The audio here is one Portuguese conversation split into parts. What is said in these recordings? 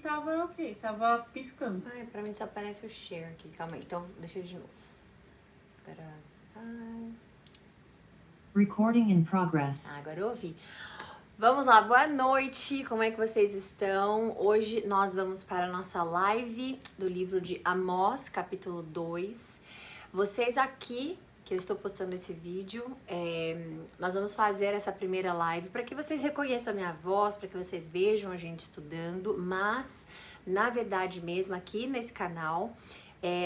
tava ok, tava piscando. Ai, pra mim só aparece o share aqui. Calma aí, então deixa eu de novo. Recording in progress. Agora eu ouvi. Vamos lá, boa noite, como é que vocês estão? Hoje nós vamos para a nossa live do livro de Amós, capítulo 2. Vocês aqui, que eu estou postando esse vídeo, nós vamos fazer essa primeira live para que vocês reconheçam a minha voz, para que vocês vejam a gente estudando, mas, na verdade mesmo, aqui nesse canal,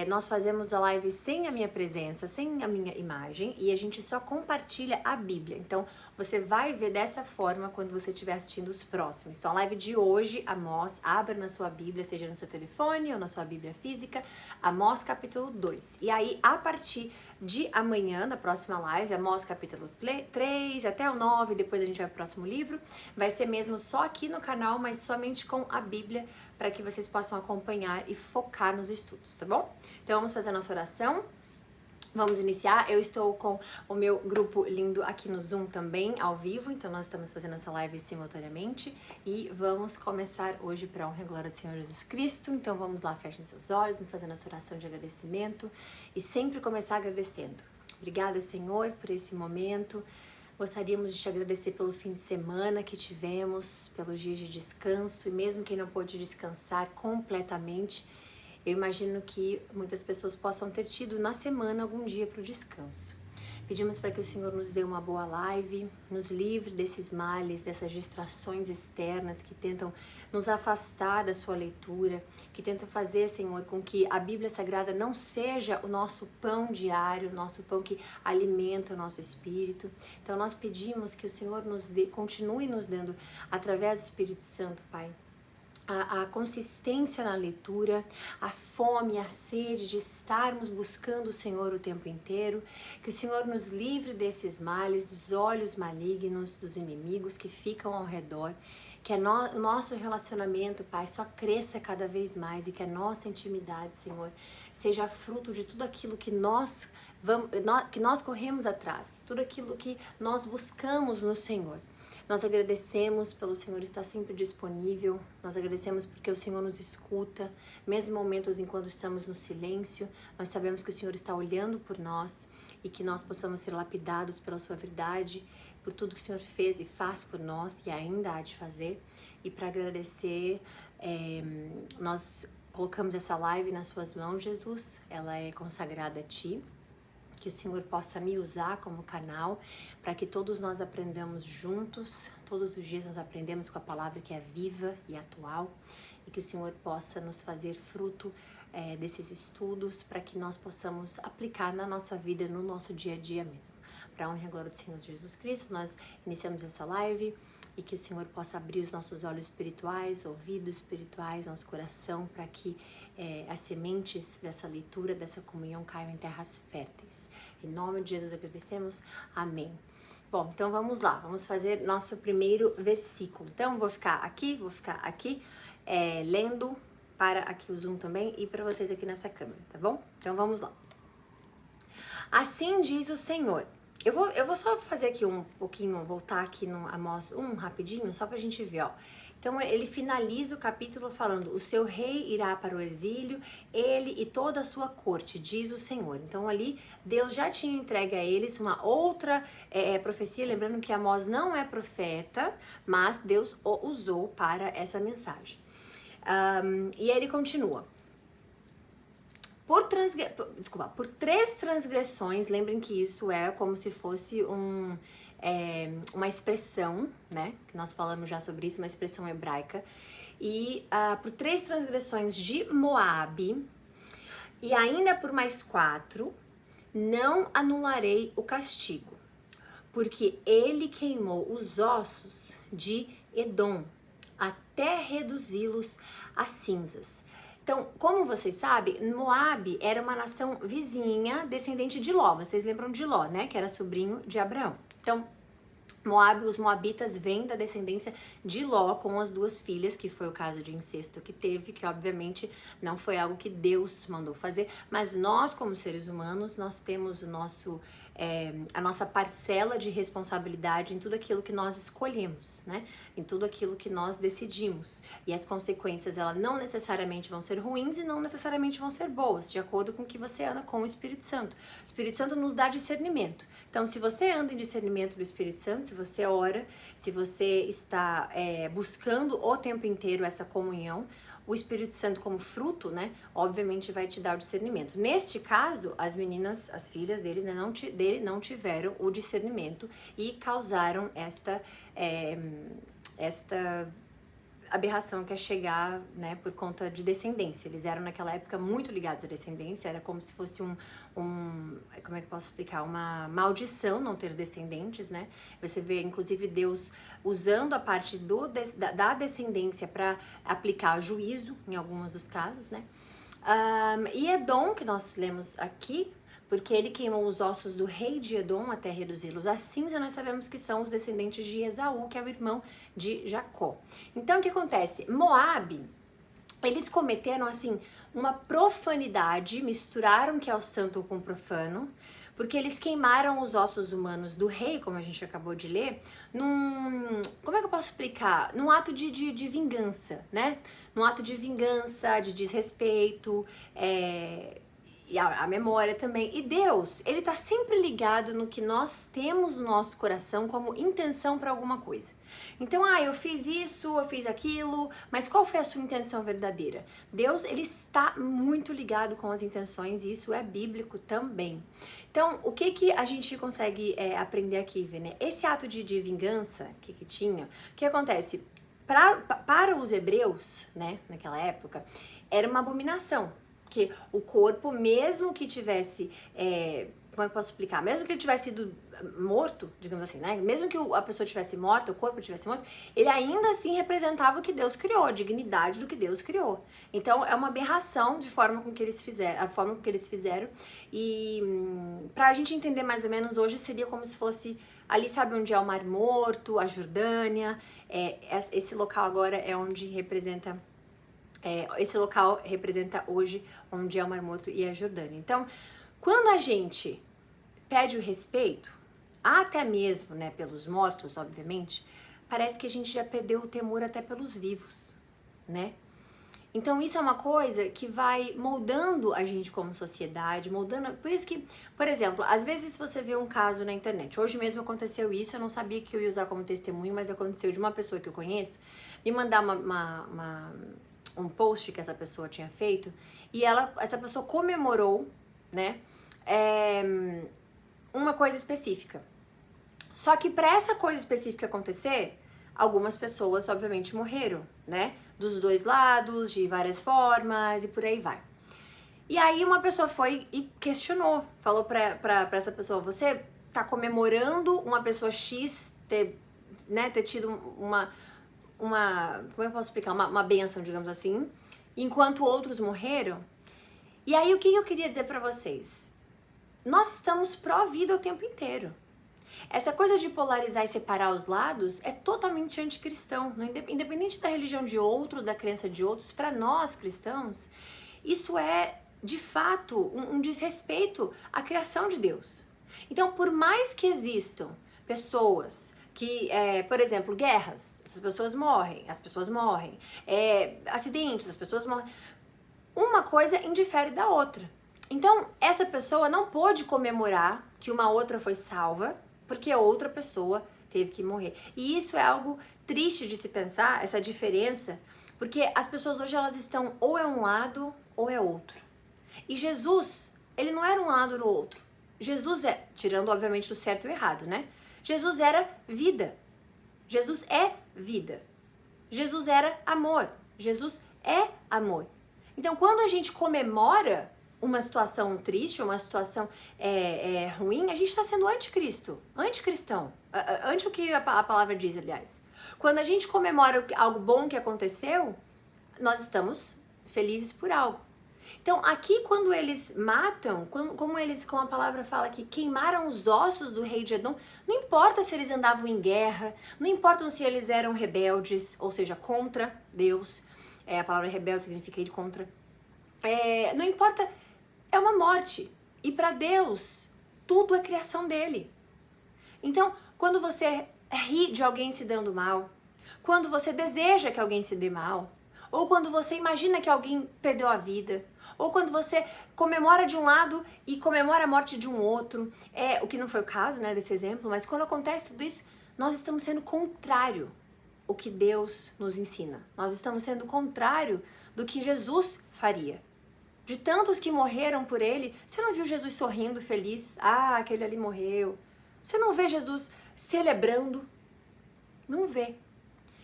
nós fazemos a live sem a minha presença, sem a minha imagem, e a gente só compartilha a Bíblia. Então, você vai ver dessa forma quando você estiver assistindo os próximos. Então, a live de hoje, Amós, abra na sua Bíblia, seja no seu telefone ou na sua Bíblia física, Amós capítulo 2. E aí, a partir de amanhã, na próxima live, Amós capítulo 3 até o 9, depois a gente vai pro próximo livro, vai ser mesmo só aqui no canal, mas somente com a Bíblia, para que vocês possam acompanhar e focar nos estudos, tá bom? Então, vamos fazer a nossa oração. Vamos iniciar. Eu estou com o meu grupo lindo aqui no Zoom também, ao vivo, então nós estamos fazendo essa live simultaneamente e vamos começar hoje para a honra e glória do Senhor Jesus Cristo. Então vamos lá, fechem seus olhos, fazendo essa oração de agradecimento e sempre começar agradecendo. Obrigada, Senhor, por esse momento. Gostaríamos de te agradecer pelo fim de semana que tivemos, pelos dias de descanso, e mesmo quem não pôde descansar completamente, eu imagino que muitas pessoas possam ter tido na semana algum dia para o descanso. Pedimos para que o Senhor nos dê uma boa live, nos livre desses males, dessas distrações externas que tentam nos afastar da sua leitura, que tentam fazer, Senhor, com que a Bíblia Sagrada não seja o nosso pão diário, o nosso pão que alimenta o nosso espírito. Então nós pedimos que o Senhor nos dê, continue nos dando, através do Espírito Santo, Pai, a consistência na leitura, a fome, a sede de estarmos buscando o Senhor o tempo inteiro, que o Senhor nos livre desses males, dos olhos malignos, dos inimigos que ficam ao redor, que o nosso relacionamento, Pai, só cresça cada vez mais e que a nossa intimidade, Senhor, seja fruto de tudo aquilo que nós corremos atrás, tudo aquilo que nós buscamos no Senhor. Nós agradecemos pelo Senhor estar sempre disponível, nós agradecemos porque o Senhor nos escuta, mesmo em momentos em quando estamos no silêncio, nós sabemos que o Senhor está olhando por nós e que nós possamos ser lapidados pela sua verdade, por tudo que o Senhor fez e faz por nós e ainda há de fazer. E para agradecer, nós colocamos essa live nas suas mãos, Jesus, ela é consagrada a Ti. Que o Senhor possa me usar como canal para que todos nós aprendamos juntos, todos os dias nós aprendemos com a palavra que é viva e atual e que o Senhor possa nos fazer fruto desses estudos para que nós possamos aplicar na nossa vida, no nosso dia a dia mesmo. Para a honra e glória do Senhor Jesus Cristo, nós iniciamos essa live e que o Senhor possa abrir os nossos olhos espirituais, ouvidos espirituais, nosso coração, para que as sementes dessa leitura, dessa comunhão caiam em terras férteis. Em nome de Jesus agradecemos. Amém. Bom, então vamos lá, vamos fazer nosso primeiro versículo. Então vou ficar aqui, lendo para aqui o Zoom também e para vocês aqui nessa câmera, tá bom? Então vamos lá. Assim diz o Senhor. Eu vou só fazer aqui um pouquinho, voltar aqui no Amós 1 rapidinho, só pra gente ver, ó. Então ele finaliza o capítulo falando: o seu rei irá para o exílio, ele e toda a sua corte, diz o Senhor. Então ali Deus já tinha entregue a eles uma outra profecia, lembrando que Amós não é profeta, mas Deus o usou para essa mensagem. E ele continua. Por 3 transgressões, lembrem que isso é como se fosse uma expressão, né? Que nós falamos já sobre isso, uma expressão hebraica. E por 3 transgressões de Moabe, e ainda por mais 4, não anularei o castigo, porque ele queimou os ossos de Edom, até reduzi-los a cinzas. Então, como vocês sabem, Moabe era uma nação vizinha, descendente de Ló. Vocês lembram de Ló, né? Que era sobrinho de Abraão. Então, Moab, os moabitas vêm da descendência de Ló com as duas filhas, que foi o caso de incesto que teve, que obviamente não foi algo que Deus mandou fazer, mas nós como seres humanos, nós temos o nosso, a nossa parcela de responsabilidade em tudo aquilo que nós escolhemos, né? Em tudo aquilo que nós decidimos. E as consequências, elas não necessariamente vão ser ruins e não necessariamente vão ser boas, de acordo com que você anda com o Espírito Santo. O Espírito Santo nos dá discernimento. Então, se você anda em discernimento do Espírito Santo, se você ora, se você está buscando o tempo inteiro essa comunhão, o Espírito Santo como fruto, né, obviamente vai te dar o discernimento. Neste caso, as meninas, as filhas deles, né, não tiveram o discernimento e causaram esta aberração que é chegar, né, por conta de descendência. Eles eram naquela época muito ligados à descendência, era como se fosse como é que eu posso explicar? Uma maldição não ter descendentes, né? Você vê, inclusive, Deus usando a parte da descendência para aplicar juízo, em alguns dos casos, né? E Edom, que nós lemos aqui, porque ele queimou os ossos do rei de Edom até reduzi-los a cinza, nós sabemos que são os descendentes de Esaú, que é o irmão de Jacó. Então, o que acontece? Moab, eles cometeram, assim, uma profanidade, misturaram o que é o santo com o profano, porque eles queimaram os ossos humanos do rei, como a gente acabou de ler, como é que eu posso explicar? Num ato de vingança, né? Num ato de vingança, de desrespeito, e a memória também. E Deus, ele tá sempre ligado no que nós temos no nosso coração como intenção para alguma coisa. Então, eu fiz isso, eu fiz aquilo, mas qual foi a sua intenção verdadeira? Deus, ele está muito ligado com as intenções e isso é bíblico também. Então, o que a gente consegue aprender aqui, Vê, né? Esse ato de vingança que tinha, o que acontece? Para os hebreus, né, naquela época, era uma abominação. Porque o corpo, mesmo que tivesse, como é que eu posso explicar? Mesmo que ele tivesse sido morto, digamos assim, né? Mesmo que a pessoa tivesse morta, o corpo tivesse morto, ele ainda assim representava o que Deus criou, a dignidade do que Deus criou. Então, é uma aberração de forma com que eles fizeram, a forma com que eles fizeram. E pra gente entender mais ou menos, hoje seria como se fosse ali, sabe onde é o Mar Morto, a Jordânia, esse local agora é onde representa... esse local representa hoje onde é o Mar Morto e a Jordânia. Então, quando a gente pede o respeito, até mesmo, né, pelos mortos, obviamente, parece que a gente já perdeu o temor até pelos vivos, né? Então, isso é uma coisa que vai moldando a gente como sociedade, moldando... Por isso que, por exemplo, às vezes você vê um caso na internet. Hoje mesmo aconteceu isso, eu não sabia que eu ia usar como testemunho, mas aconteceu de uma pessoa que eu conheço me mandar um post que essa pessoa tinha feito e essa pessoa comemorou, né, uma coisa específica. Só que para essa coisa específica acontecer, algumas pessoas obviamente morreram, né, dos dois lados, de várias formas e por aí vai. E aí uma pessoa foi e questionou, falou pra essa pessoa: você tá comemorando uma pessoa X ter tido uma como é que eu posso explicar? Uma bênção, digamos assim, enquanto outros morreram. E aí, o que eu queria dizer pra vocês? Nós estamos pró-vida o tempo inteiro. Essa coisa de polarizar e separar os lados é totalmente anticristão. Independente da religião de outros, da crença de outros, para nós cristãos, isso é, de fato, um desrespeito à criação de Deus. Então, por mais que existam pessoas que, por exemplo, guerras, as pessoas morrem, acidentes, as pessoas morrem, uma coisa indifere da outra. Então, essa pessoa não pôde comemorar que uma outra foi salva, porque outra pessoa teve que morrer. E isso é algo triste de se pensar, essa diferença, porque as pessoas hoje, elas estão ou é um lado ou é outro. E Jesus, ele não era um lado ou outro. Jesus tirando obviamente do certo e o errado, né? Jesus era vida. Jesus é vida. Jesus era amor. Jesus é amor. Então, quando a gente comemora uma situação triste, uma situação ruim, a gente está sendo anticristo, anticristão, anti o que a palavra diz, aliás. Quando a gente comemora algo bom que aconteceu, nós estamos felizes por algo. Então, aqui quando eles matam, como a palavra fala que queimaram os ossos do rei de Edom, não importa se eles andavam em guerra, não importa se eles eram rebeldes, ou seja, contra Deus, a palavra rebelde significa ir contra, não importa, é uma morte, e para Deus, tudo é criação dele. Então, quando você ri de alguém se dando mal, quando você deseja que alguém se dê mal, ou quando você imagina que alguém perdeu a vida, ou quando você comemora de um lado e comemora a morte de um outro, o que não foi o caso, né, desse exemplo, mas quando acontece tudo isso, nós estamos sendo contrário ao que Deus nos ensina. Nós estamos sendo contrário do que Jesus faria. De tantos que morreram por ele, você não viu Jesus sorrindo, feliz? Ah, aquele ali morreu. Você não vê Jesus celebrando? Não vê.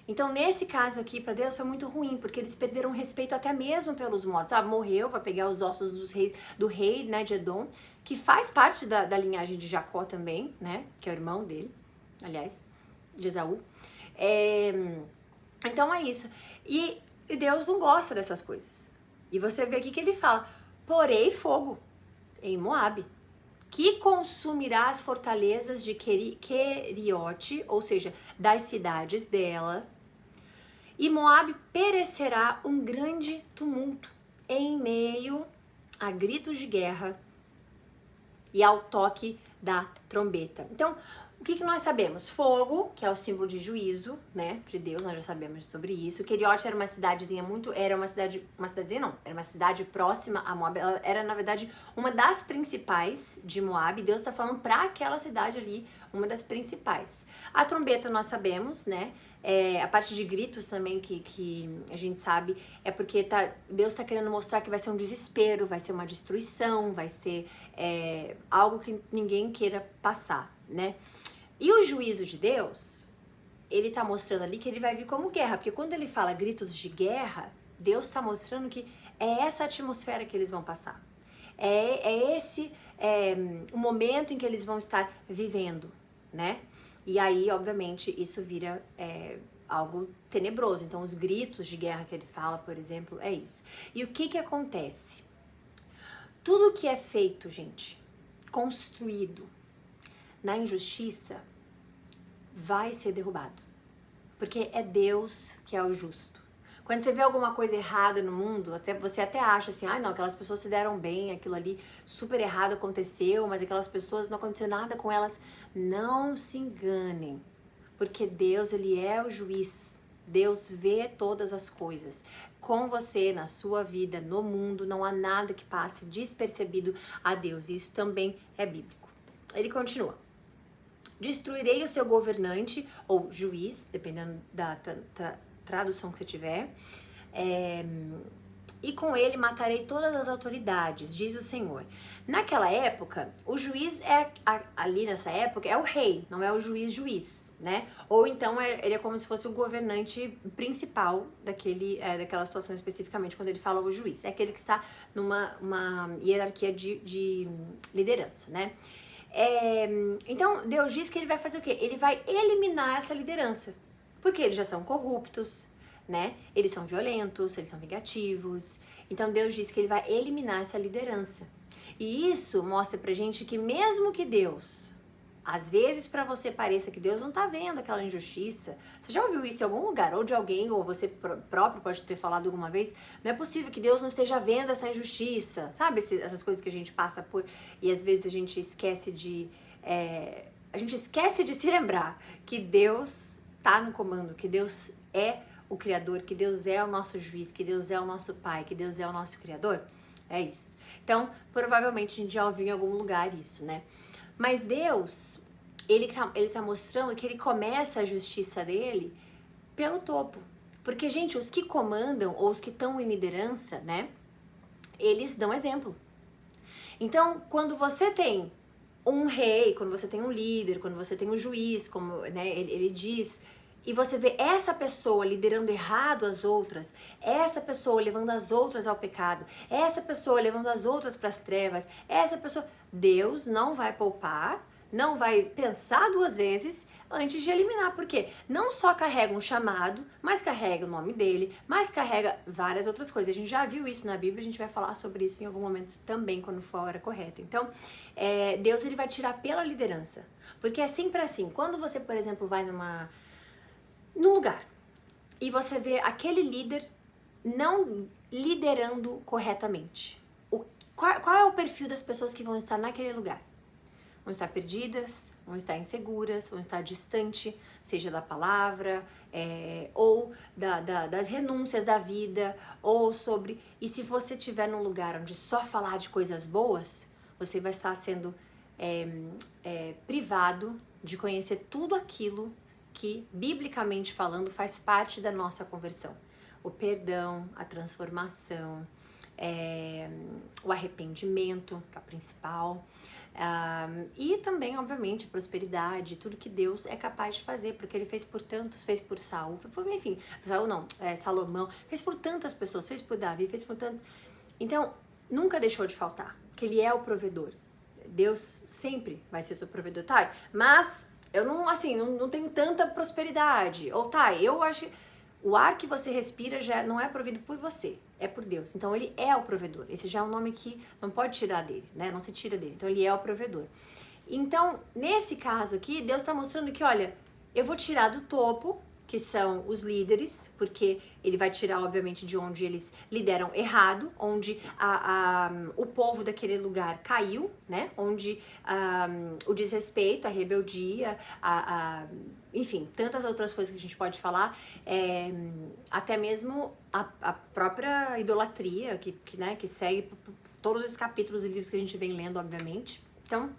Então, nesse caso aqui, para Deus foi muito ruim, porque eles perderam respeito até mesmo pelos mortos. Ah, morreu, vai pegar os ossos do rei, né, de Edom, que faz parte da linhagem de Jacó também, né, que é o irmão dele, aliás, de Esaú. Então é isso. E Deus não gosta dessas coisas. E você vê aqui que ele fala, porei fogo em Moabe, que consumirá as fortalezas de Queriote, ou seja, das cidades dela, e Moabe perecerá um grande tumulto em meio a gritos de guerra e ao toque da trombeta. Então, o que nós sabemos? Fogo, que é o símbolo de juízo, né, de Deus, nós já sabemos sobre isso. Queriote era uma cidadezinha era uma cidade próxima a Moab. Ela era, na verdade, uma das principais de Moab. Deus está falando para aquela cidade ali, uma das principais. A trombeta nós sabemos, né, a parte de gritos também que a gente sabe, é porque Deus está querendo mostrar que vai ser um desespero, vai ser uma destruição, vai ser algo que ninguém queira passar, né? E o juízo de Deus, ele tá mostrando ali que ele vai vir como guerra, porque quando ele fala gritos de guerra, Deus tá mostrando que é essa atmosfera que eles vão passar. Esse o momento em que eles vão estar vivendo, né? E aí, obviamente, isso vira algo tenebroso. Então, os gritos de guerra que ele fala, por exemplo, é isso. E o que acontece? Tudo que é feito, gente, construído na injustiça, vai ser derrubado. Porque é Deus que é o justo. Quando você vê alguma coisa errada no mundo, você até acha assim, não, aquelas pessoas se deram bem, aquilo ali super errado aconteceu, mas aquelas pessoas não aconteceu nada com elas. Não se enganem, porque Deus, ele é o juiz. Deus vê todas as coisas. Com você, na sua vida, no mundo, não há nada que passe despercebido a Deus. Isso também é bíblico. Ele continua. Destruirei o seu governante, ou juiz, dependendo da tradução que você tiver, e com ele matarei todas as autoridades, diz o Senhor. Naquela época, o juiz ali nessa época, é o rei, não é o juiz, né? Ou então ele é como se fosse o governante principal daquela situação especificamente, quando ele fala o juiz. É aquele que está numa hierarquia de liderança, né? Então, Deus diz que ele vai fazer o quê? Ele vai eliminar essa liderança. Porque eles já são corruptos, né? Eles são violentos, eles são vingativos. Então, Deus diz que ele vai eliminar essa liderança. E isso mostra pra gente que mesmo que Deus, às vezes pra você pareça que Deus não tá vendo aquela injustiça. Você já ouviu isso em algum lugar? Ou de alguém, ou você próprio pode ter falado alguma vez. Não é possível que Deus não esteja vendo essa injustiça. Sabe essas coisas que a gente passa por e às vezes a gente esquece de se lembrar que Deus tá no comando, que Deus é o Criador, que Deus é o nosso juiz, que Deus é o nosso Pai, que Deus é o nosso Criador. É isso. Então, provavelmente a gente já ouviu em algum lugar isso, né? Mas Deus, ele tá mostrando que ele começa a justiça dele pelo topo. Porque, gente, os que comandam ou os que estão em liderança, né? Eles dão exemplo. Então, quando você tem um rei, quando você tem um líder, quando você tem um juiz, como, né, ele diz, e você vê essa pessoa liderando errado as outras, essa pessoa levando as outras ao pecado, essa pessoa levando as outras para as trevas, essa pessoa, Deus não vai poupar, não vai pensar duas vezes antes de eliminar, porque não só carrega um chamado, mas carrega o nome dele, mas carrega várias outras coisas. A gente já viu isso na Bíblia, a gente vai falar sobre isso em algum momento também, quando for a hora correta. Então, Deus ele vai tirar pela liderança, porque é sempre assim. Quando você, por exemplo, vai num lugar e você vê aquele líder não liderando corretamente, qual é o perfil das pessoas que vão estar naquele lugar? Vão estar perdidas, vão estar inseguras, vão estar distante, seja da palavra, ou das renúncias da vida, ou sobre... E se você estiver num lugar onde só falar de coisas boas, você vai estar sendo privado de conhecer tudo aquilo que, biblicamente falando, faz parte da nossa conversão. O perdão, a transformação, o arrependimento, que é o principal, e também, obviamente, prosperidade, tudo que Deus é capaz de fazer, porque Ele fez por tantos, fez por Saul, enfim, Saul não, Salomão, fez por tantas pessoas, fez por Davi, fez por tantos. Então, nunca deixou de faltar, porque Ele é o provedor. Deus sempre vai ser o seu provedor, tá? Mas eu não tenho tanta prosperidade, ou tá, eu acho... O ar que você respira já não é provido por você, é por Deus. Então ele é o provedor. Esse já é um nome que não pode tirar dele, né? Não se tira dele. Então ele é o provedor. Então, nesse caso aqui, Deus está mostrando que, olha, eu vou tirar do topo, que são os líderes, porque ele vai tirar, obviamente, de onde eles lideram errado, onde o povo daquele lugar caiu, né? Onde o desrespeito, a rebeldia, enfim, tantas outras coisas que a gente pode falar, até mesmo a própria idolatria que segue todos os capítulos e livros que a gente vem lendo, obviamente. Então,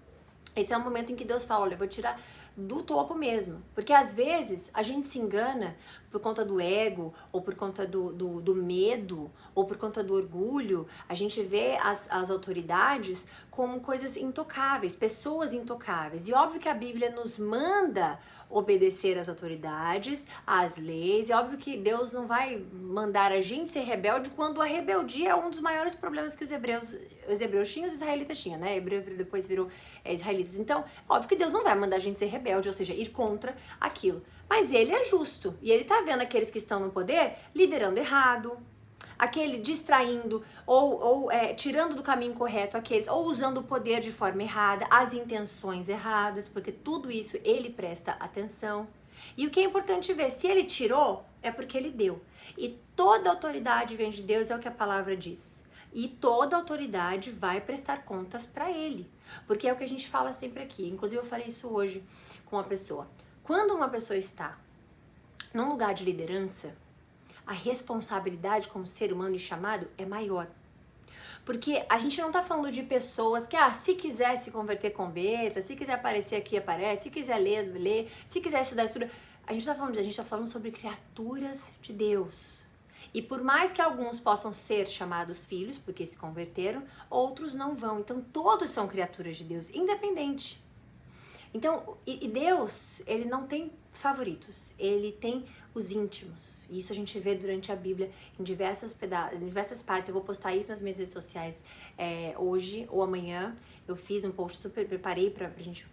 esse é o momento em que Deus fala, olha, eu vou tirar do topo mesmo. Porque às vezes a gente se engana por conta do ego, ou por conta do medo, ou por conta do orgulho. A gente vê as autoridades como coisas intocáveis, pessoas intocáveis. E óbvio que a Bíblia nos manda obedecer às autoridades, às leis. E óbvio que Deus não vai mandar a gente ser rebelde quando a rebeldia é um dos maiores problemas que os hebreus tinham e os israelitas tinham, né? Hebreu depois virou israelitas. Então, óbvio que Deus não vai mandar a gente ser rebelde, ou seja, ir contra aquilo. Mas ele é justo. E ele tá vendo aqueles que estão no poder liderando errado, aquele distraindo ou tirando do caminho correto aqueles, ou usando o poder de forma errada, as intenções erradas, porque tudo isso ele presta atenção. E o que é importante ver, se ele tirou, é porque ele deu. E toda autoridade vem de Deus, é o que a palavra diz. E toda autoridade vai prestar contas para ele. Porque é o que a gente fala sempre aqui. Inclusive eu falei isso hoje com uma pessoa. Quando uma pessoa está num lugar de liderança, a responsabilidade como ser humano e chamado é maior. Porque a gente não tá falando de pessoas que, se quiser se converter, converta, se quiser aparecer aqui, aparece, se quiser ler, lê, se quiser estudar, estuda. A gente tá falando sobre criaturas de Deus. E por mais que alguns possam ser chamados filhos, porque se converteram, outros não vão. Então todos são criaturas de Deus, independente. Então, e Deus, ele não tem favoritos, ele tem os íntimos. E isso a gente vê durante a Bíblia em diversas partes. Eu vou postar isso nas minhas redes sociais hoje ou amanhã. Eu fiz um post, super preparei pra gente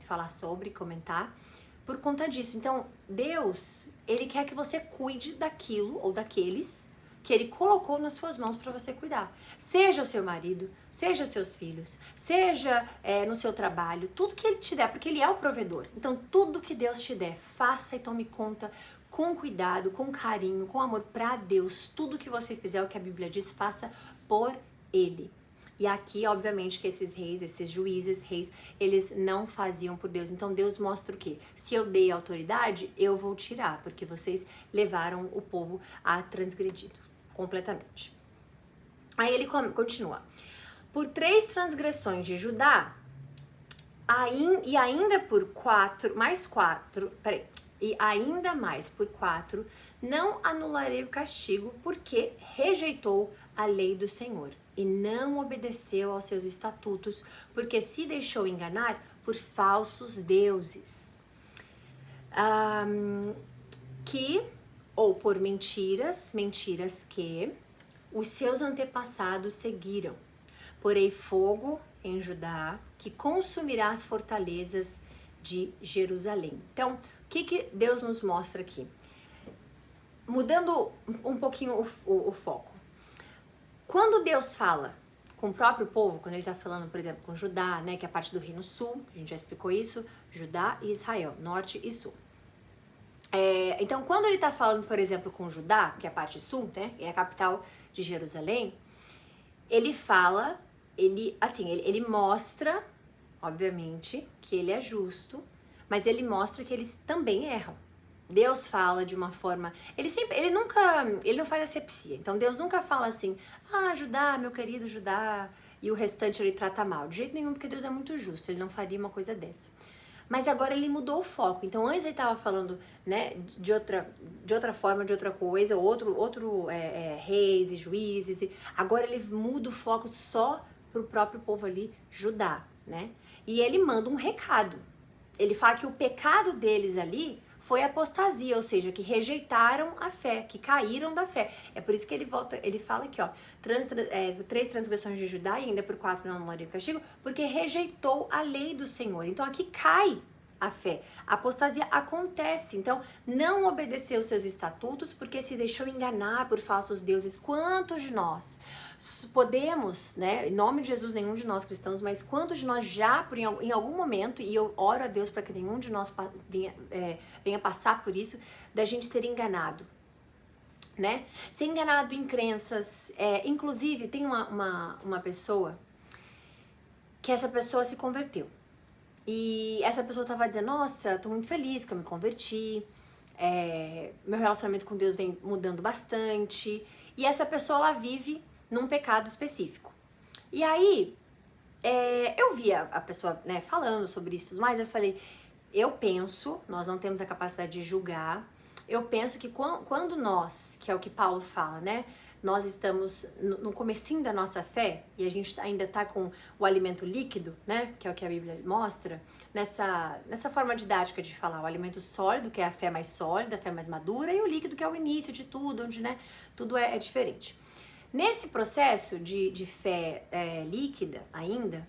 falar sobre, comentar, por conta disso. Então, Deus, ele quer que você cuide daquilo ou daqueles que ele colocou nas suas mãos para você cuidar. Seja o seu marido, seja os seus filhos, seja no seu trabalho, tudo que ele te der, porque ele é o provedor. Então, tudo que Deus te der, faça e tome conta com cuidado, com carinho, com amor para Deus. Tudo que você fizer, o que a Bíblia diz, faça por ele. E aqui, obviamente, que esses reis, esses juízes, reis, eles não faziam por Deus. Então, Deus mostra o quê? Se eu dei autoridade, eu vou tirar, porque vocês levaram o povo a transgredir completamente. Aí ele continua. Por 3 transgressões de Judá, e ainda mais por 4, não anularei o castigo, porque rejeitou a lei do Senhor e não obedeceu aos seus estatutos, porque se deixou enganar por falsos deuses, ou por mentiras que os seus antepassados seguiram. Porei fogo em Judá, que consumirá as fortalezas de Jerusalém. Então, o que Deus nos mostra aqui? Mudando um pouquinho o foco. Quando Deus fala com o próprio povo, quando ele está falando, por exemplo, com Judá, né, que é a parte do Reino Sul, a gente já explicou isso, Judá e Israel, Norte e Sul. Então, quando ele está falando, por exemplo, com Judá, que é a parte sul, né, é a capital de Jerusalém, ele fala, ele mostra, obviamente, que ele é justo, mas ele mostra que eles também erram. Deus fala de uma forma, ele não faz asepsia. Então Deus nunca fala assim, Judá, meu querido Judá, e o restante ele trata mal. De jeito nenhum, porque Deus é muito justo, ele não faria uma coisa dessa. Mas agora ele mudou o foco. Então antes ele estava falando, né, de outra forma, de outra coisa, reis e juízes. Agora ele muda o foco só pro próprio povo ali, Judá, né? E ele manda um recado. Ele fala que o pecado deles ali foi apostasia, ou seja, que rejeitaram a fé, que caíram da fé. É por isso que ele fala aqui, ó, 3 transgressões de Judá e ainda por 4 não anularia o castigo, porque rejeitou a lei do Senhor. Então aqui cai a fé. A apostasia acontece. Então, não obedeceu os seus estatutos porque se deixou enganar por falsos deuses. Quantos de nós podemos, né, em nome de Jesus, nenhum de nós cristãos, mas quantos de nós já, em algum momento, e eu oro a Deus para que nenhum de nós venha passar por isso, da gente ser enganado, né? Ser enganado em crenças. Inclusive, tem uma pessoa que essa pessoa se converteu. E essa pessoa tava dizendo, nossa, tô muito feliz que eu me converti, meu relacionamento com Deus vem mudando bastante. E essa pessoa, ela vive num pecado específico. E aí, eu via a pessoa, né, falando sobre isso e tudo mais, eu falei, nós não temos a capacidade de julgar, eu penso que quando nós, que é o que Paulo fala, né, nós estamos no comecinho da nossa fé, e a gente ainda tá com o alimento líquido, né, que é o que a Bíblia mostra, nessa forma didática de falar, o alimento sólido, que é a fé mais sólida, a fé mais madura, e o líquido, que é o início de tudo, onde, né, tudo é diferente. Nesse processo de fé líquida ainda,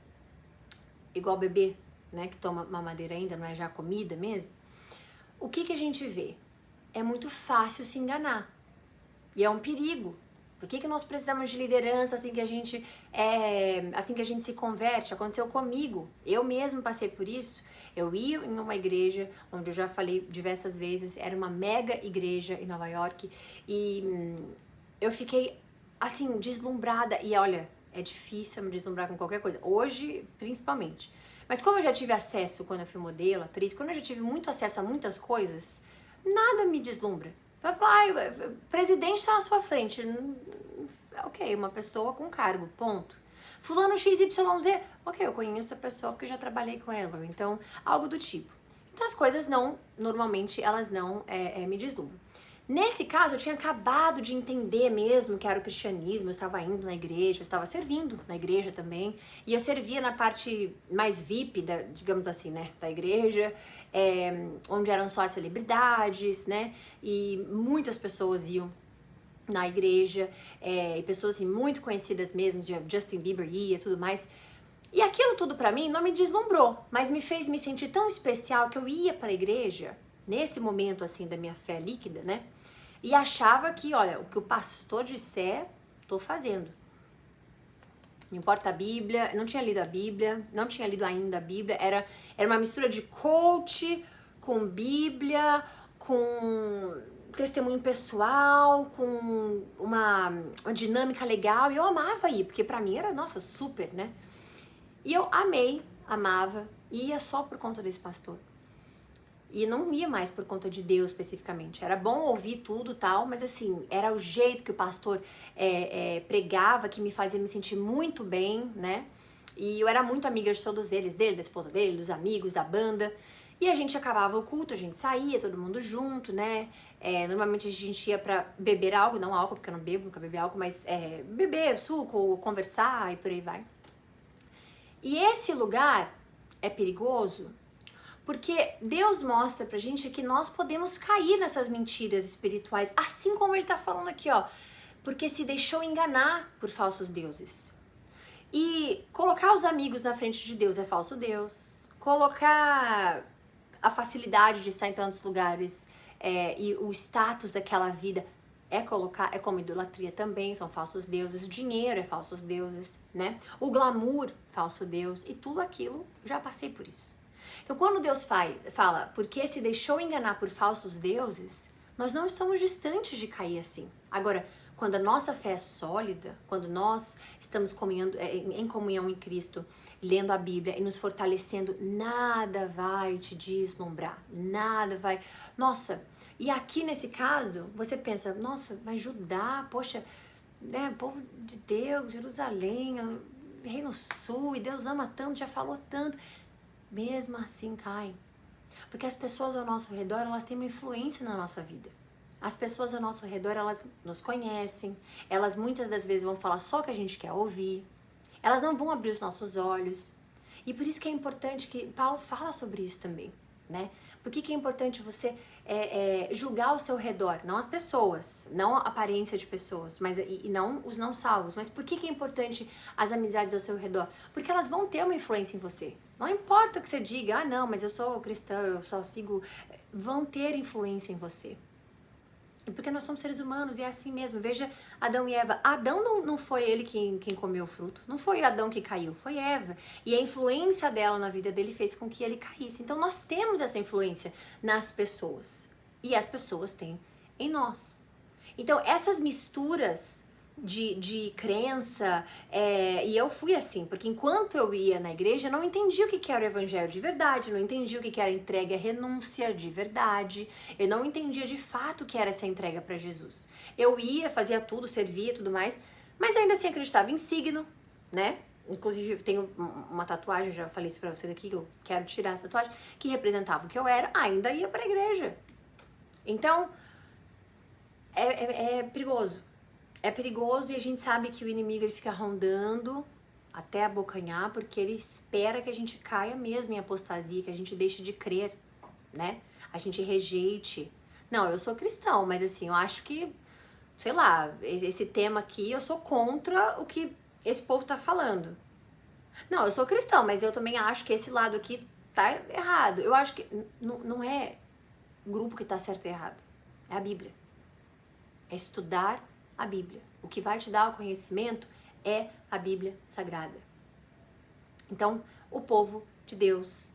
igual bebê, né, que toma mamadeira ainda, não é já comida mesmo, o que a gente vê? É muito fácil se enganar, e é um perigo. Por que nós precisamos de liderança assim que a gente se converte? Aconteceu comigo. Eu mesmo passei por isso. Eu ia em uma igreja, onde eu já falei diversas vezes, era uma mega igreja em Nova York, e eu fiquei, assim, deslumbrada. E olha, é difícil me deslumbrar com qualquer coisa. Hoje, principalmente. Mas como eu já tive acesso, quando eu fui modelo, atriz, quando eu já tive muito acesso a muitas coisas, nada me deslumbra. Vai, o presidente está na sua frente. Ok, uma pessoa com cargo, ponto. Fulano XYZ, ok, eu conheço essa pessoa porque eu já trabalhei com ela. Então, algo do tipo. Então, as coisas normalmente, elas não me deslumbram. Nesse caso, eu tinha acabado de entender mesmo que era o cristianismo, eu estava indo na igreja, eu estava servindo na igreja também, e eu servia na parte mais VIP, digamos assim, né, da igreja, onde eram só as celebridades, né, e muitas pessoas iam na igreja, e pessoas assim, muito conhecidas mesmo, de Justin Bieber ia e tudo mais. E aquilo tudo pra mim não me deslumbrou, mas me fez me sentir tão especial que eu ia pra igreja, nesse momento assim da minha fé líquida, né? E achava que, olha, o que o pastor disser, tô fazendo. Não importa a Bíblia, não tinha lido a Bíblia, não tinha lido ainda a Bíblia, era uma mistura de coach com Bíblia, com testemunho pessoal, com uma dinâmica legal, e eu amava ir, porque pra mim era, nossa, super, né? E eu amava, ia só por conta desse pastor. E não ia mais por conta de Deus especificamente. Era bom ouvir tudo e tal, mas assim, era o jeito que o pastor pregava que me fazia me sentir muito bem, né? E eu era muito amiga de todos eles, dele, da esposa dele, dos amigos, da banda. E a gente acabava o culto, a gente saía, todo mundo junto, né? Normalmente a gente ia pra beber algo, não álcool, porque eu não bebo, nunca bebi álcool, mas beber suco, conversar e por aí vai. E esse lugar é perigoso porque Deus mostra pra gente que nós podemos cair nessas mentiras espirituais, assim como ele tá falando aqui, ó, porque se deixou enganar por falsos deuses. E colocar os amigos na frente de Deus é falso Deus. Colocar a facilidade de estar em tantos lugares e o status daquela vida é como idolatria também, são falsos deuses. O dinheiro é falsos deuses, né? O glamour, falso Deus. E tudo aquilo, já passei por isso. Então, quando Deus fala, porque se deixou enganar por falsos deuses, nós não estamos distantes de cair assim. Agora, quando a nossa fé é sólida, quando nós estamos em comunhão em Cristo, lendo a Bíblia e nos fortalecendo, nada vai te deslumbrar, nada vai... Nossa, e aqui nesse caso, você pensa, nossa, mas Judá, poxa, né, povo de Deus, Jerusalém, Reino Sul, e Deus ama tanto, já falou tanto. Mesmo assim cai. Porque as pessoas ao nosso redor, elas têm uma influência na nossa vida. As pessoas ao nosso redor, elas nos conhecem, elas muitas das vezes vão falar só o que a gente quer ouvir, elas não vão abrir os nossos olhos. E por isso que é importante que Paulo fala sobre isso também, né? Por que é importante você julgar ao seu redor, não as pessoas, não a aparência de pessoas, mas e não os não salvos, mas por que é importante as amizades ao seu redor? Porque elas vão ter uma influência em você. Não importa o que você diga, ah não, mas eu sou cristã, eu só sigo, vão ter influência em você. Porque nós somos seres humanos e é assim mesmo. Veja Adão e Eva. Adão não foi ele quem comeu o fruto. Não foi Adão que caiu, foi Eva. E a influência dela na vida dele fez com que ele caísse. Então nós temos essa influência nas pessoas. E as pessoas têm em nós. Então essas misturas de crença, e eu fui assim, porque enquanto eu ia na igreja, eu não entendia o que era o evangelho de verdade, não entendia o que era entrega e renúncia de verdade, eu não entendia de fato o que era essa entrega para Jesus. Eu ia, fazia tudo, servia e tudo mais, mas ainda assim acreditava em signo, né? Inclusive eu tenho uma tatuagem, eu já falei isso pra vocês aqui, que eu quero tirar essa tatuagem, que representava o que eu era, ainda ia pra igreja. Então, é perigoso. É perigoso e a gente sabe que o inimigo ele fica rondando até abocanhar, porque ele espera que a gente caia mesmo em apostasia, que a gente deixe de crer, né? A gente rejeite. Não, eu sou cristão, mas assim, eu acho que, sei lá, esse tema aqui, eu sou contra o que esse povo tá falando. Não, eu sou cristão, mas eu também acho que esse lado aqui tá errado. Eu acho que não é o grupo que tá certo e errado. É a Bíblia. É estudar a Bíblia. O que vai te dar o conhecimento é a Bíblia Sagrada. Então, o povo de Deus,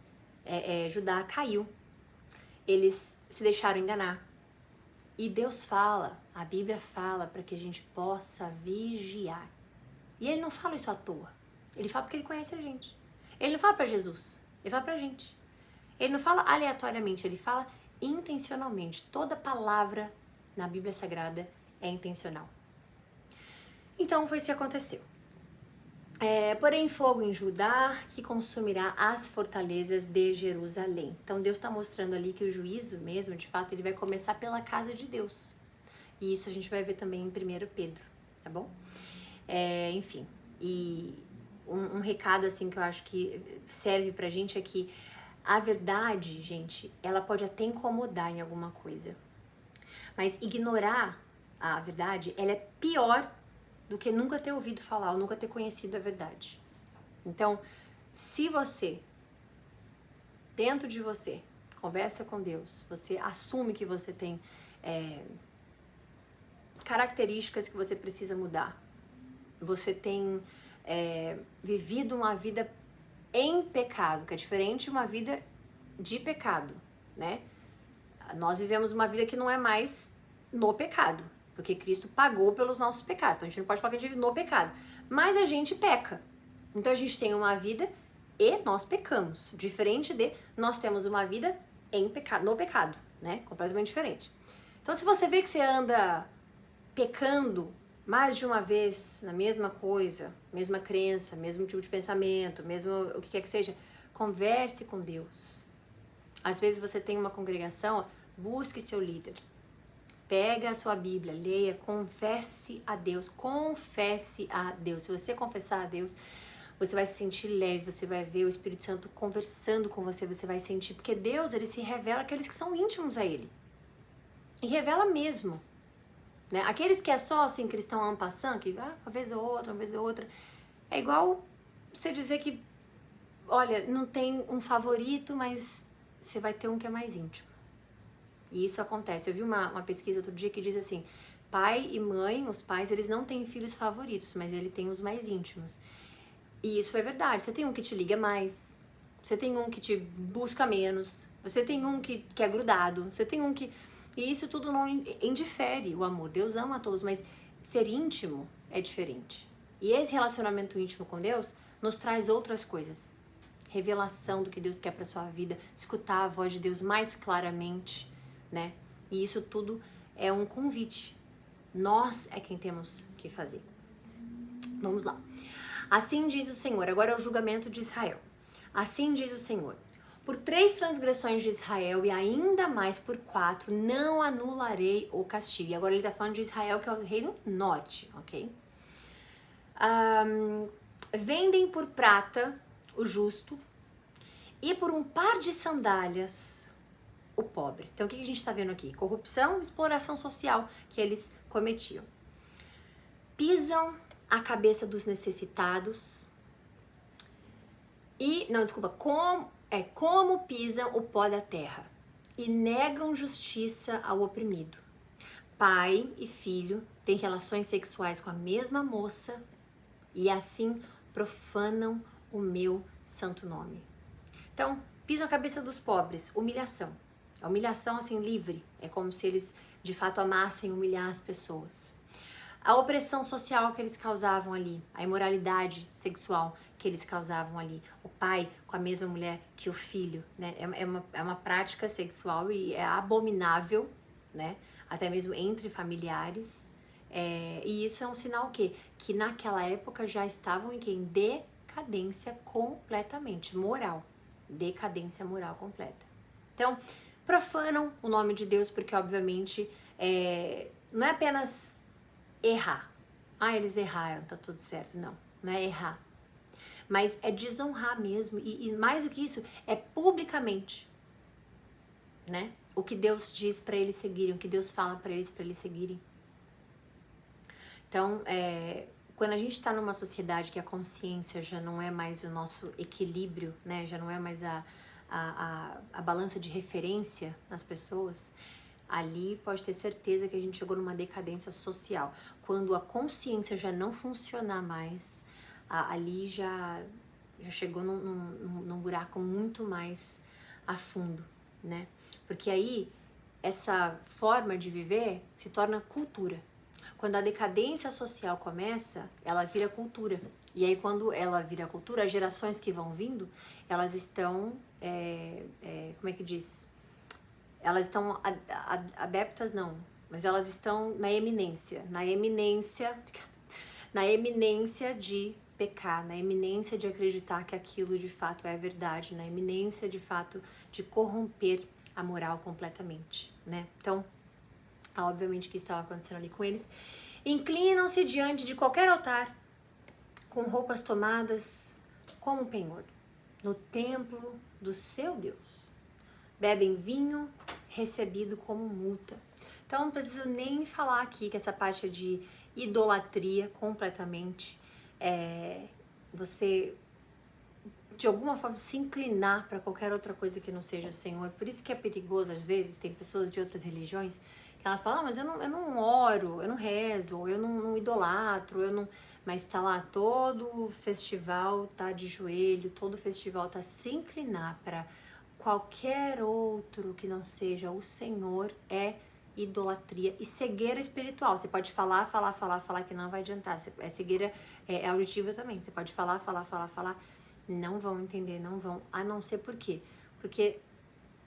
Judá, caiu. Eles se deixaram enganar. E Deus fala, a Bíblia fala para que a gente possa vigiar. E ele não fala isso à toa. Ele fala porque ele conhece a gente. Ele não fala para Jesus, ele fala pra gente. Ele não fala aleatoriamente, ele fala intencionalmente. Toda palavra na Bíblia Sagrada é intencional. Então foi isso que aconteceu. Porém, fogo em Judá que consumirá as fortalezas de Jerusalém. Então Deus está mostrando ali que o juízo mesmo, de fato, ele vai começar pela casa de Deus. E isso a gente vai ver também em 1 Pedro, tá bom? Enfim, e um recado assim que eu acho que serve pra gente é que a verdade, gente, ela pode até incomodar em alguma coisa. Mas ignorar a verdade, ela é pior do que nunca ter ouvido falar ou nunca ter conhecido a verdade. Então, se você, dentro de você, conversa com Deus, você assume que você tem características que você precisa mudar, você tem vivido uma vida em pecado, que é diferente de uma vida de pecado, né? Nós vivemos uma vida que não é mais no pecado, porque Cristo pagou pelos nossos pecados. Então a gente não pode falar que a gente vive no pecado, mas a gente peca. Então a gente tem uma vida e nós pecamos, diferente de nós temos uma vida em pecado, no pecado, né? Completamente diferente. Então se você vê que você anda pecando mais de uma vez na mesma coisa, mesma crença, mesmo tipo de pensamento, mesmo o que quer que seja, converse com Deus. Às vezes você tem uma congregação, busque seu líder. Pega a sua Bíblia, leia, confesse a Deus, confesse a Deus. Se você confessar a Deus, você vai se sentir leve, você vai ver o Espírito Santo conversando com você, você vai sentir, porque Deus, ele se revela àqueles que são íntimos a ele. E revela mesmo, né? Aqueles que é só assim, cristão en passant, que uma vez ou outra, É igual você dizer que, olha, não tem um favorito, mas você vai ter um que é mais íntimo. E isso acontece. Eu vi uma pesquisa outro dia que diz assim, pai e mãe, os pais, eles não têm filhos favoritos, mas ele tem os mais íntimos. E isso é verdade. Você tem um que te liga mais, você tem um que te busca menos, você tem um que é grudado, você tem um que... E isso tudo não indifere o amor. Deus ama a todos, mas ser íntimo é diferente. E esse relacionamento íntimo com Deus nos traz outras coisas. Revelação do que Deus quer para sua vida, escutar a voz de Deus mais claramente, né? E isso tudo é um convite. Nós é quem temos que fazer. Vamos lá. Assim diz o Senhor. Agora é o julgamento de Israel. Assim diz o Senhor. Por 3 transgressões de Israel e ainda mais por 4, não anularei o castigo. E agora ele está falando de Israel, que é o reino norte, ok? Vendem por prata o justo e por um par de sandálias o pobre. Então o que a gente está vendo aqui? Corrupção, exploração social que eles cometiam. Pisam a cabeça dos necessitados e, como pisam o pó da terra e negam justiça ao oprimido. Pai e filho têm relações sexuais com a mesma moça e assim profanam o meu santo nome. Então, pisam a cabeça dos pobres, humilhação. A humilhação assim livre, é como se eles de fato amassem humilhar as pessoas. A opressão social que eles causavam ali, a imoralidade sexual que eles causavam ali, o pai com a mesma mulher que o filho, né? É uma prática sexual e é abominável, né? Até mesmo entre familiares. E isso é um sinal que naquela época já estavam em decadência completamente, moral. Decadência moral completa. Então, profanam o nome de Deus porque, obviamente, não é apenas errar. Eles erraram, tá tudo certo. Não é errar. Mas é desonrar mesmo. E mais do que isso, é publicamente, né? O que Deus diz para eles seguirem, o que Deus fala para eles seguirem. Então, quando a gente está numa sociedade que a consciência já não é mais o nosso equilíbrio, né? Já não é mais a balança de referência nas pessoas, ali pode ter certeza que a gente chegou numa decadência social. Quando a consciência já não funciona mais, ali já chegou num buraco muito mais a fundo, né? Porque aí essa forma de viver se torna cultura. Quando a decadência social começa, ela vira cultura. E aí quando ela vira cultura, as gerações que vão vindo, elas estão, como é que diz? Elas estão adeptas, não, mas elas estão na eminência de pecar, na eminência de acreditar que aquilo de fato é verdade, na eminência de fato de corromper a moral completamente, né? Então, obviamente que estava acontecendo ali com eles. Inclinam-se diante de qualquer altar, com roupas tomadas como penhor, no templo do seu Deus. Bebem vinho recebido como multa. Então não preciso nem falar aqui que essa parte de idolatria completamente, você de alguma forma se inclinar para qualquer outra coisa que não seja o Senhor. Por isso que é perigoso às vezes, tem pessoas de outras religiões que elas falam, mas eu não oro, eu não rezo, eu não idolatro, eu não... Mas tá lá, todo festival tá de joelho, todo festival tá se inclinar para qualquer outro que não seja o Senhor é idolatria e cegueira espiritual. Você pode falar que não vai adiantar. Cegueira auditiva também. Você pode falar, não vão entender, não vão. A não ser por quê? Porque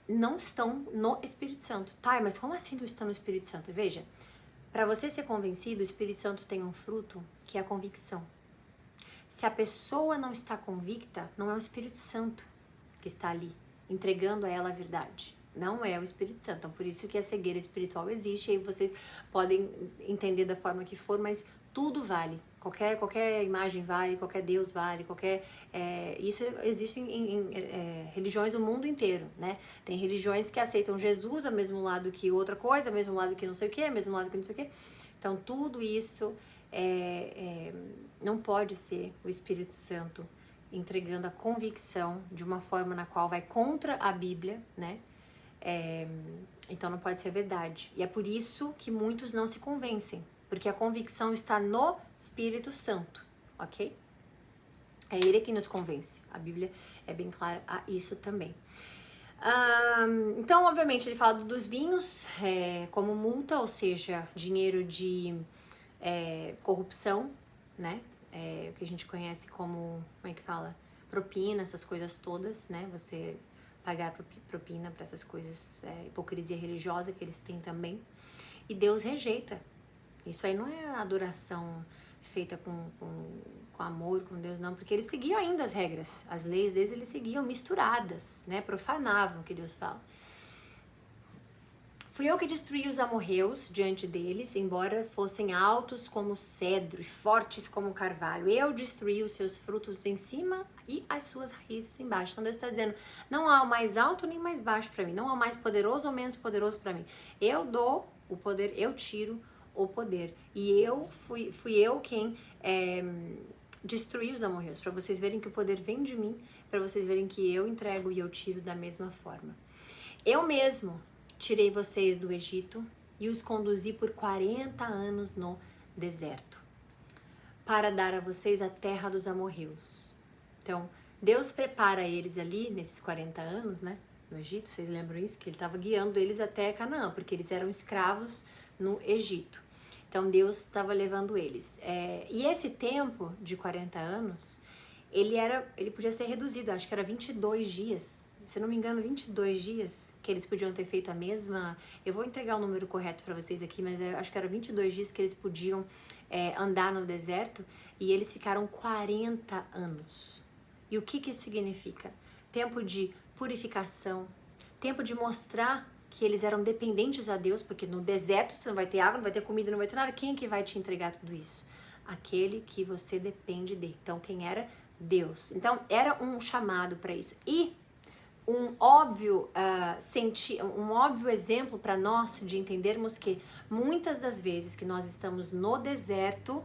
não estão no Espírito Santo. Tá, mas como assim não estão no Espírito Santo? Veja, para você ser convencido, o Espírito Santo tem um fruto que é a convicção. Se a pessoa não está convicta, não é o Espírito Santo que está ali, entregando a ela a verdade. Não é o Espírito Santo. Então, por isso que a cegueira espiritual existe. E aí vocês podem entender da forma que for, mas tudo vale. Qualquer imagem vale, qualquer Deus vale, isso existe em religiões do mundo inteiro, né? Tem religiões que aceitam Jesus ao mesmo lado que outra coisa, ao mesmo lado que não sei o que, ao mesmo lado que não sei o que. Então, tudo isso não pode ser o Espírito Santo entregando a convicção de uma forma na qual vai contra a Bíblia, né? Então não pode ser verdade. E é por isso que muitos não se convencem, porque a convicção está no Espírito Santo, ok? É ele que nos convence. A Bíblia é bem clara a isso também. Então, obviamente, ele fala dos vinhos como multa, ou seja, dinheiro de corrupção, né? O que a gente conhece como é que fala? Propina, essas coisas todas, né? Você pagar propina para essas coisas, hipocrisia religiosa que eles têm também. E Deus rejeita. Isso aí não é adoração feita com amor, com Deus, não, porque eles seguiam ainda as regras, as leis deles eles seguiam misturadas, né? Profanavam o que Deus fala. Fui eu que destruí os amorreus diante deles, embora fossem altos como cedro e fortes como carvalho. Eu destruí os seus frutos em cima e as suas raízes embaixo. Então Deus está dizendo, não há o mais alto nem mais baixo para mim, não há o mais poderoso ou menos poderoso para mim. Eu dou o poder, eu tiro o poder. E fui eu quem destruí os amorreus, para vocês verem que o poder vem de mim, para vocês verem que eu entrego e eu tiro da mesma forma. Eu mesmo tirei vocês do Egito e os conduzi por 40 anos no deserto, para dar a vocês a terra dos amorreus. Então, Deus prepara eles ali, nesses 40 anos, né, no Egito, vocês lembram isso? Que ele estava guiando eles até Canaã, porque eles eram escravos no Egito. Então, Deus estava levando eles. E esse tempo de 40 anos, ele podia ser reduzido, acho que era 22 dias, se não me engano, 22 dias que eles podiam ter feito a mesma... Eu vou entregar o número correto para vocês aqui, mas acho que era 22 dias que eles podiam andar no deserto, e eles ficaram 40 anos. E o que isso significa? Tempo de purificação, tempo de mostrar que eles eram dependentes a Deus, porque no deserto você não vai ter água, não vai ter comida, não vai ter nada. Quem é que vai te entregar tudo isso? Aquele que você depende dele. Então, quem era? Deus. Então, era um chamado para isso. E um óbvio exemplo para nós de entendermos que muitas das vezes que nós estamos no deserto,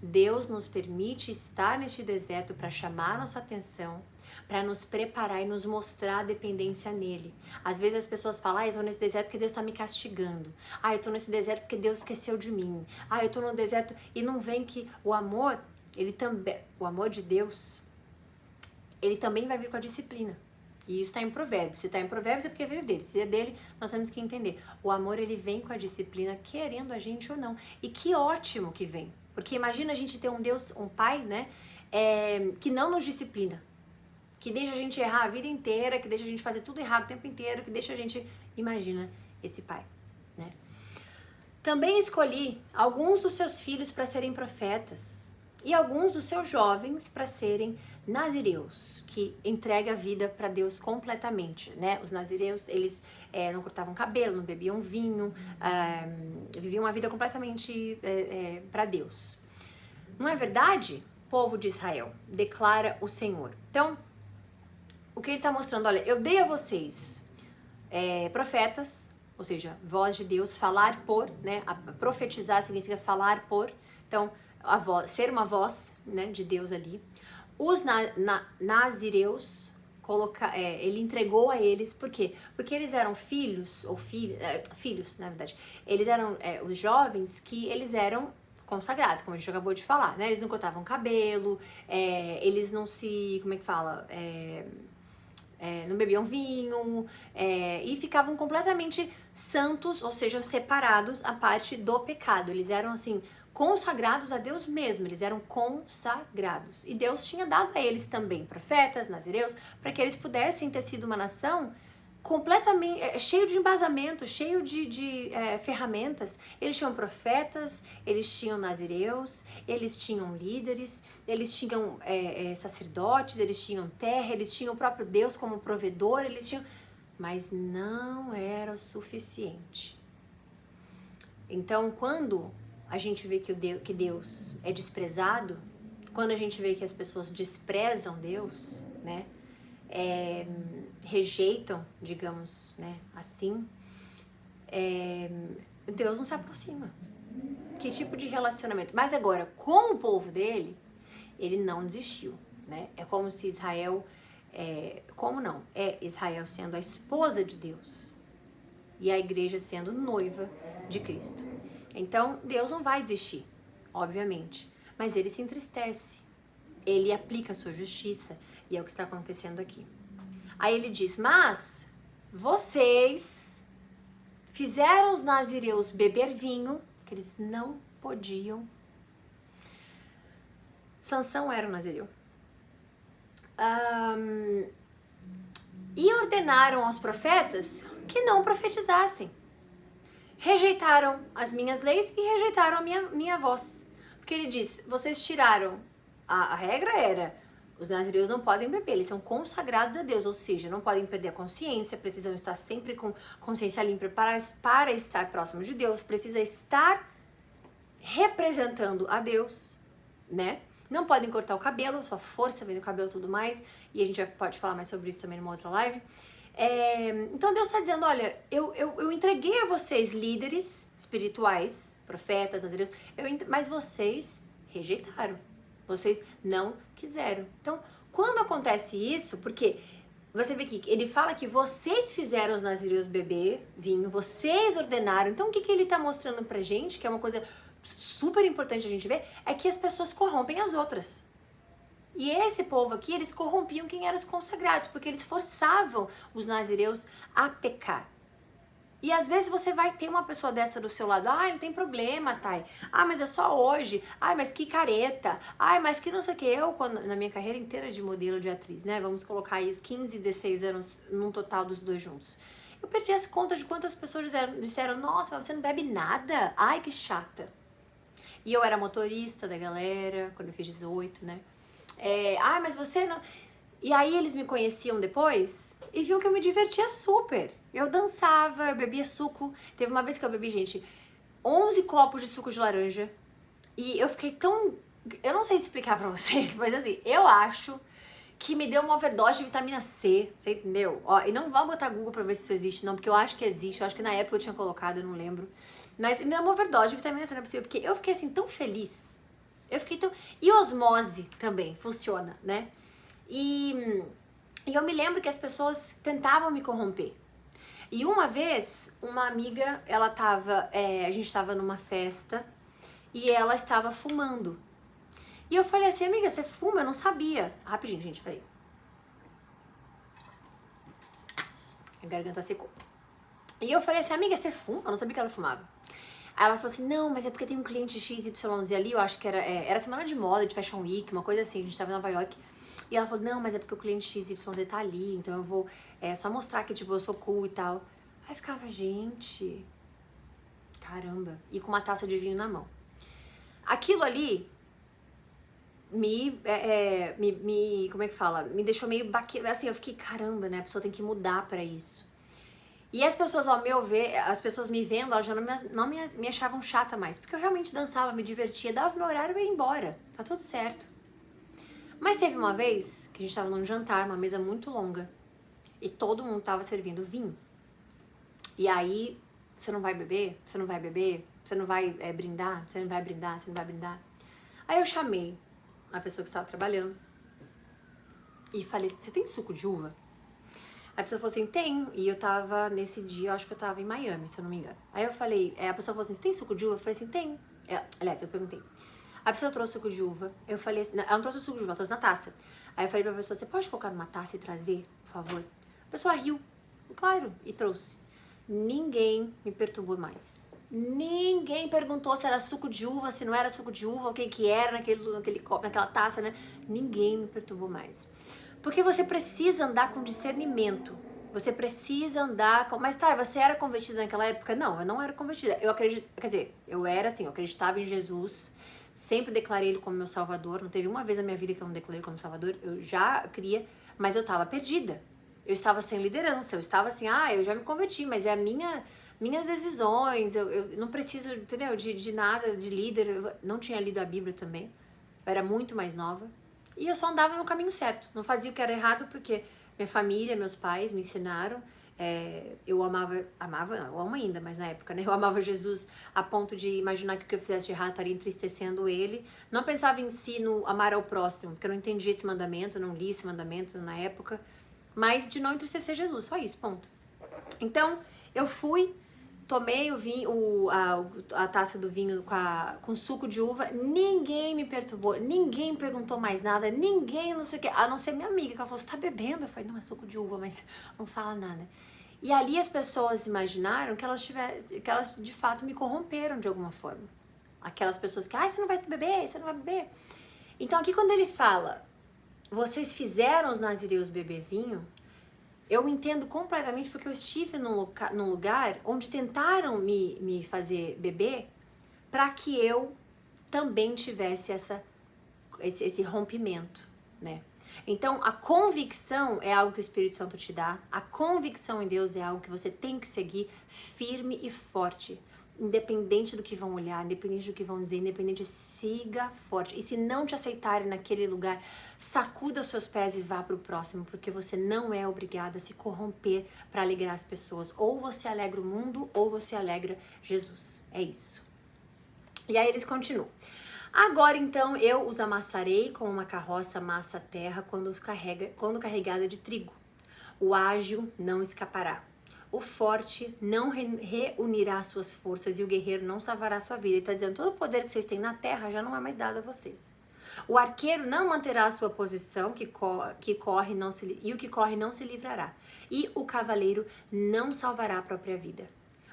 Deus nos permite estar neste deserto para chamar nossa atenção, para nos preparar e nos mostrar a dependência nele. Às vezes as pessoas falam, eu tô nesse deserto porque Deus tá me castigando. Eu tô nesse deserto porque Deus esqueceu de mim. Eu tô no deserto, e não vem que o amor de Deus, ele também vai vir com a disciplina. E isso está em Provérbios. Se está em Provérbios é porque veio dele. Se é dele, nós temos que entender. O amor, ele vem com a disciplina, querendo a gente ou não. E que ótimo que vem. Porque imagina a gente ter um Deus, um pai, né? Que não nos disciplina. Que deixa a gente errar a vida inteira, que deixa a gente fazer tudo errado o tempo inteiro, que deixa a gente... Imagina esse pai, né? Também escolhi alguns dos seus filhos para serem profetas e alguns dos seus jovens para serem nazireus, que entrega a vida para Deus completamente, né? Os nazireus, eles não cortavam cabelo, não bebiam vinho, viviam uma vida completamente para Deus. Não é verdade, povo de Israel? Declara o Senhor. Então, o que ele está mostrando? Olha, eu dei a vocês profetas, ou seja, voz de Deus, falar por, né? Profetizar significa falar por. Então, ser uma voz, né, de Deus ali. Os nazireus, ele entregou a eles, por quê? Porque eles eram filhos, na verdade. Eles eram os jovens que eles eram consagrados, como a gente acabou de falar, né? Eles não cortavam cabelo, eles não se, como é que fala? Não bebiam vinho, e ficavam completamente santos, ou seja, separados a parte do pecado. Eles eram assim, consagrados a Deus mesmo, eles eram consagrados. E Deus tinha dado a eles também profetas, nazireus, para que eles pudessem ter sido uma nação completamente cheio de embasamento, cheio de ferramentas. Eles tinham profetas, eles tinham nazireus, eles tinham líderes, eles tinham sacerdotes, eles tinham terra, eles tinham o próprio Deus como provedor, eles tinham... Mas não era o suficiente. Então, quando a gente vê que Deus é desprezado, quando a gente vê que as pessoas desprezam Deus, né? Rejeitam, digamos, né, assim, Deus não se aproxima. Que tipo de relacionamento? Mas agora, com o povo dele, ele não desistiu, né? É como se Israel, como não? É Israel sendo a esposa de Deus e a igreja sendo noiva de Cristo. Então, Deus não vai desistir, obviamente, mas ele se entristece, ele aplica a sua justiça, e é o que está acontecendo aqui. Aí ele diz, mas vocês fizeram os nazireus beber vinho, que eles não podiam. Sansão era um nazireu. E ordenaram aos profetas que não profetizassem. Rejeitaram as minhas leis e rejeitaram a minha voz. Porque ele diz, vocês tiraram, a regra era, os nazireus não podem beber, eles são consagrados a Deus, ou seja, não podem perder a consciência, precisam estar sempre com consciência limpa para estar próximos de Deus, precisa estar representando a Deus, né? Não podem cortar o cabelo, sua força vem do cabelo e tudo mais, e a gente pode falar mais sobre isso também numa outra live. Então Deus está dizendo, olha, eu entreguei a vocês líderes espirituais, profetas, nazireus, mas vocês rejeitaram, vocês não quiseram. Então, quando acontece isso, porque você vê que ele fala que vocês fizeram os nazireus beber vinho, vocês ordenaram, então o que ele está mostrando pra gente, que é uma coisa super importante a gente ver, é que as pessoas corrompem as outras. E esse povo aqui, eles corrompiam quem eram os consagrados, porque eles forçavam os nazireus a pecar. E às vezes você vai ter uma pessoa dessa do seu lado, não tem problema, Thay. Mas é só hoje. Mas que careta. Mas que não sei o que. Eu, na minha carreira inteira de modelo de atriz, né? Vamos colocar aí os 15, 16 anos num total dos dois juntos. Eu perdi as contas de quantas pessoas disseram, nossa, mas você não bebe nada? Ai, que chata. E eu era motorista da galera, quando eu fiz 18, né? Mas você não... E aí eles me conheciam depois e viam que eu me divertia super. Eu dançava, eu bebia suco. Teve uma vez que eu bebi, gente, 11 copos de suco de laranja. E eu fiquei tão... Eu não sei explicar pra vocês, mas assim, eu acho que me deu uma overdose de vitamina C, você entendeu? E não vá botar Google pra ver se isso existe, não, porque eu acho que existe. Eu acho que na época eu tinha colocado, eu não lembro. Mas me deu uma overdose de vitamina C, não é possível, porque eu fiquei assim tão feliz. E osmose também funciona, né? E eu me lembro que as pessoas tentavam me corromper. E uma vez, uma amiga, a gente tava numa festa e ela estava fumando. E eu falei assim, amiga, você fuma? Eu não sabia. Rapidinho, gente, peraí. A garganta secou. E eu falei assim, amiga, você fuma? Eu não sabia que ela fumava. Aí ela falou assim, não, mas é porque tem um cliente XYZ ali, eu acho que era semana de moda, de Fashion Week, uma coisa assim, a gente tava em Nova York. E ela falou, não, mas é porque o cliente XYZ tá ali, então eu vou só mostrar que, tipo, eu sou cool e tal. Aí ficava, gente, caramba, e com uma taça de vinho na mão. Aquilo ali como é que fala? Me deixou meio assim, eu fiquei, caramba, né, a pessoa tem que mudar pra isso. E as pessoas, ao meu ver, as pessoas me vendo, elas já não me achavam chata mais, porque eu realmente dançava, me divertia, dava meu horário e ia embora, tá tudo certo. Mas teve uma vez que a gente tava num jantar, uma mesa muito longa, e todo mundo tava servindo vinho. E aí, você não vai beber? Você não vai beber? Você não vai brindar? Você não vai brindar? Você não vai brindar? Aí eu chamei a pessoa que estava trabalhando e falei, você tem suco de uva? A pessoa falou assim, tenho. E eu tava, nesse dia, eu acho que eu tava em Miami, se eu não me engano. Aí eu falei, a pessoa falou assim, você tem suco de uva? Eu falei assim, tenho. Aliás, eu perguntei. A pessoa trouxe suco de uva. Eu falei assim, ela não trouxe o suco de uva, ela trouxe na taça. Aí eu falei pra pessoa, você pode colocar numa taça e trazer, por favor? A pessoa riu. Claro, e trouxe. Ninguém me perturbou mais. Ninguém perguntou se era suco de uva, se não era suco de uva, o que era naquele copo, naquela taça, né? Ninguém me perturbou mais. Porque você precisa andar com discernimento. Você precisa andar com... Mas tá, você era convertida naquela época? Não, eu não era convertida. Eu acredito... Quer dizer, eu era assim, eu acreditava em Jesus. Sempre declarei ele como meu salvador. Não teve uma vez na minha vida que eu não declarei ele como salvador. Eu já queria, mas eu tava perdida. Eu estava sem liderança. Eu estava assim, eu já me converti, mas é minhas decisões. Eu não preciso, entendeu? De nada, de líder. Eu não tinha lido a Bíblia também. Eu era muito mais nova. E eu só andava no caminho certo. Não fazia o que era errado porque minha família, meus pais me ensinaram. eu eu amo ainda, mas na época, né? Eu amava Jesus a ponto de imaginar que o que eu fizesse de errado estaria entristecendo ele. Não pensava em si no amar ao próximo, porque eu não entendi esse mandamento, não li esse mandamento na época. Mas de não entristecer Jesus, só isso, ponto. Então, eu fui, tomei o vinho, a taça do vinho com suco de uva, ninguém me perturbou, ninguém perguntou mais nada, ninguém não sei o que, a não ser minha amiga, que ela falou, você tá bebendo? Eu falei, não, é suco de uva, mas não fala nada. E ali as pessoas imaginaram que elas de fato me corromperam de alguma forma. Aquelas pessoas que, você não vai beber, você não vai beber. Então aqui quando ele fala, vocês fizeram os nazireus beber vinho, eu entendo completamente porque eu estive num lugar onde tentaram me fazer beber para que eu também tivesse esse rompimento, né? Então, a convicção é algo que o Espírito Santo te dá, a convicção em Deus é algo que você tem que seguir firme e forte, independente do que vão olhar, independente do que vão dizer, independente, siga forte. E se não te aceitarem naquele lugar, sacuda os seus pés e vá para o próximo, porque você não é obrigado a se corromper para alegrar as pessoas. Ou você alegra o mundo, ou você alegra Jesus. É isso. E aí eles continuam. Agora então eu os amassarei como uma carroça amassa a terra quando carregada de trigo. O ágil não escapará. O forte não reunirá suas forças e o guerreiro não salvará sua vida. Ele está dizendo, todo o poder que vocês têm na terra já não é mais dado a vocês. O arqueiro não manterá a sua posição, e o que corre não se livrará. E o cavaleiro não salvará a própria vida.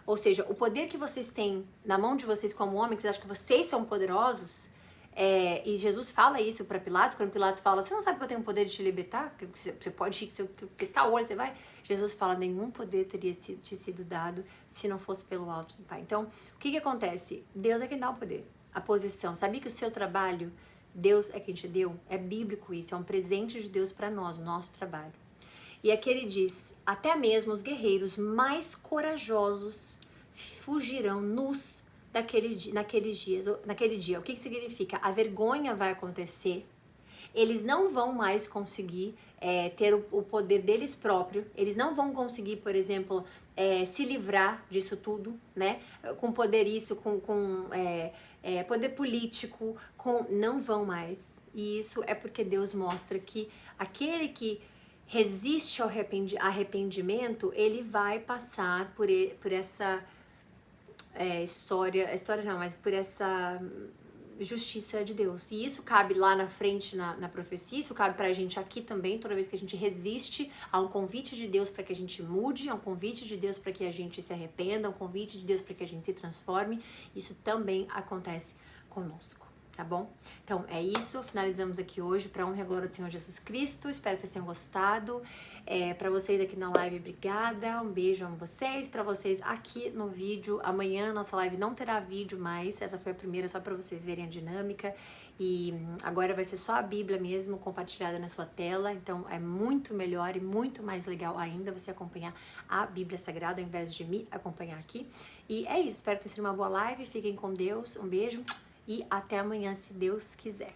Ou seja, o poder que vocês têm na mão de vocês como homem, que vocês acham que vocês são poderosos, e Jesus fala isso para Pilatos, quando Pilatos fala, você não sabe que eu tenho o poder de te libertar? Que você pode ir, que piscar o olho, você vai? Jesus fala, nenhum poder teria te sido dado se não fosse pelo alto do Pai. Então, o que acontece? Deus é quem dá o poder, a posição. Sabia que o seu trabalho, Deus é quem te deu? É bíblico isso, é um presente de Deus para nós, o nosso trabalho. E aqui ele diz, até mesmo os guerreiros mais corajosos fugirão nus naquele dia. O que significa? A vergonha vai acontecer, eles não vão mais conseguir ter o poder deles próprios, eles não vão conseguir, por exemplo, se livrar disso tudo, né? Com poder com poder político, não vão mais. E isso é porque Deus mostra que aquele que resiste ao arrependimento, ele vai passar por essa por essa justiça de Deus. E isso cabe lá na frente na profecia, isso cabe pra gente aqui também, toda vez que a gente resiste a um convite de Deus para que a gente mude, a um convite de Deus para que a gente se arrependa, a um convite de Deus para que a gente se transforme, isso também acontece conosco. Tá bom? Então é isso, finalizamos aqui hoje para honra e glória do Senhor Jesus Cristo. Espero que vocês tenham gostado. Para vocês aqui na live, obrigada, um beijo, amo vocês. Para vocês aqui no vídeo, amanhã nossa live não terá vídeo mais, essa foi a primeira só para vocês verem a dinâmica. E agora vai ser só a Bíblia mesmo compartilhada na sua tela, então é muito melhor e muito mais legal ainda você acompanhar a Bíblia Sagrada ao invés de me acompanhar aqui. E é isso, espero ter sido uma boa live, fiquem com Deus, um beijo. E até amanhã, se Deus quiser.